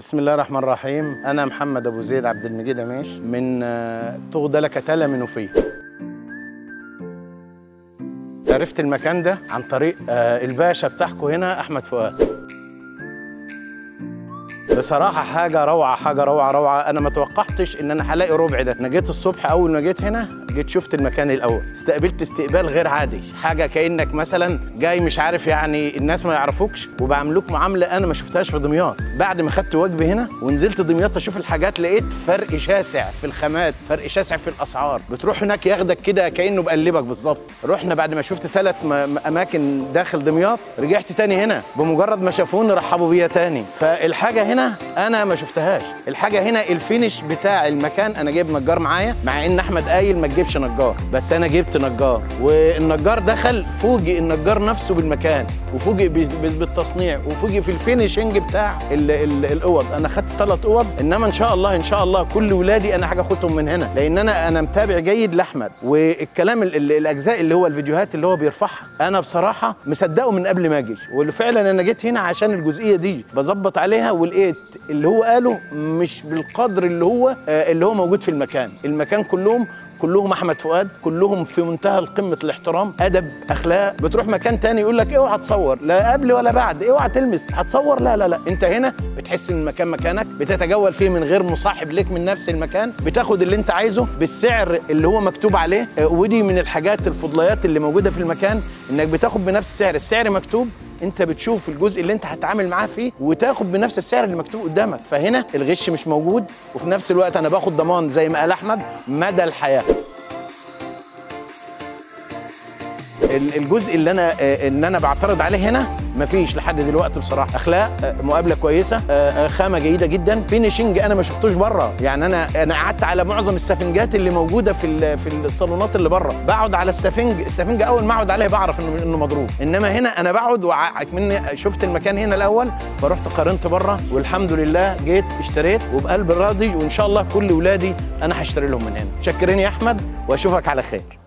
بسم الله الرحمن الرحيم. أنا محمد أبو زيد عبد المجيد عميش من تغدلة كتالة منوفية. عرفت المكان ده عن طريق الباشا بتاعكم هنا أحمد فؤاد. بصراحة حاجة روعة، حاجة روعة روعة. أنا ما توقعتش إن أنا هلاقي ربع ده. أنا جيت الصبح أول ما جيت هنا جيت شفت المكان الأول، استقبلت استقبال غير عادي، حاجة كأنك مثلا جاي مش عارف يعني الناس ما يعرفوكش وبعملوك معاملة أنا ما شفتهاش في دمياط. بعد ما خدت وجبة هنا ونزلت دمياط أشوف الحاجات لقيت فرق شاسع في الخامات، فرق شاسع في الأسعار. بتروح هناك ياخدك كده كأنه بقلبك بالظبط. رحنا بعد ما شفت 3 أماكن داخل دمياط رجعت تاني هنا، بمجرد ما شافوني رحبوا بيا تاني. فالحاجة هنا انا ما شفتهاش. الحاجه هنا الفينش بتاع المكان. انا جايب نجار معايا، مع ان احمد قايل ما تجيبش نجار، بس انا جبت نجار، والنجار دخل فوجئ النجار نفسه بالمكان، وفوجئ بالتصنيع، وفوجئ في الفينشنج بتاع الاوض. انا خدت 3 اوض، انما ان شاء الله كل ولادي انا حاجه اخدهم من هنا، لان انا متابع جيد لاحمد، والكلام الاجزاء اللي هو الفيديوهات اللي هو بيرفعها انا بصراحه مصدقه من قبل ما اجي. وفعلا انا جيت هنا عشان الجزئيه دي بظبط عليها، ولقيت اللي هو قاله مش بالقدر اللي هو موجود في المكان. المكان كلهم احمد فؤاد، كلهم في منتهى القمه الاحترام، ادب، اخلاق. بتروح مكان تاني يقول لك اوعى تصور، لا قبل ولا بعد، اوعى تلمس، هتصور، لا انت هنا بتحس ان المكان مكانك، بتتجول فيه من غير مصاحب ليك من نفس المكان، بتاخد اللي انت عايزه بالسعر اللي هو مكتوب عليه. ودي من الحاجات الفضليات اللي موجوده في المكان، انك بتاخد بنفس السعر مكتوب. انت بتشوف الجزء اللي انت هتتعامل معاه فيه وتاخد بنفس السعر اللي مكتوب قدامك. فهنا الغش مش موجود، وفي نفس الوقت انا باخد ضمان زي ما قال احمد مدى الحياه. الجزء اللي انا بعترض عليه هنا مفيش لحد دلوقتي بصراحه. اخلاق، مقابله كويسه، خامه جيده جدا، فينيشنج انا ما شفتوش بره. يعني انا قعدت على معظم السفنجات اللي موجوده في الصالونات اللي بره، بقعد على السفنج اول ما اقعد عليه بعرف انه مضروب، انما هنا انا بقعد ومني شفت المكان هنا الاول، فرحت قارنت بره، والحمد لله جيت اشتريت وبقلب راضي، وان شاء الله كل ولادي انا هشتري لهم من هنا. متشكرين يا احمد، واشوفك على خير.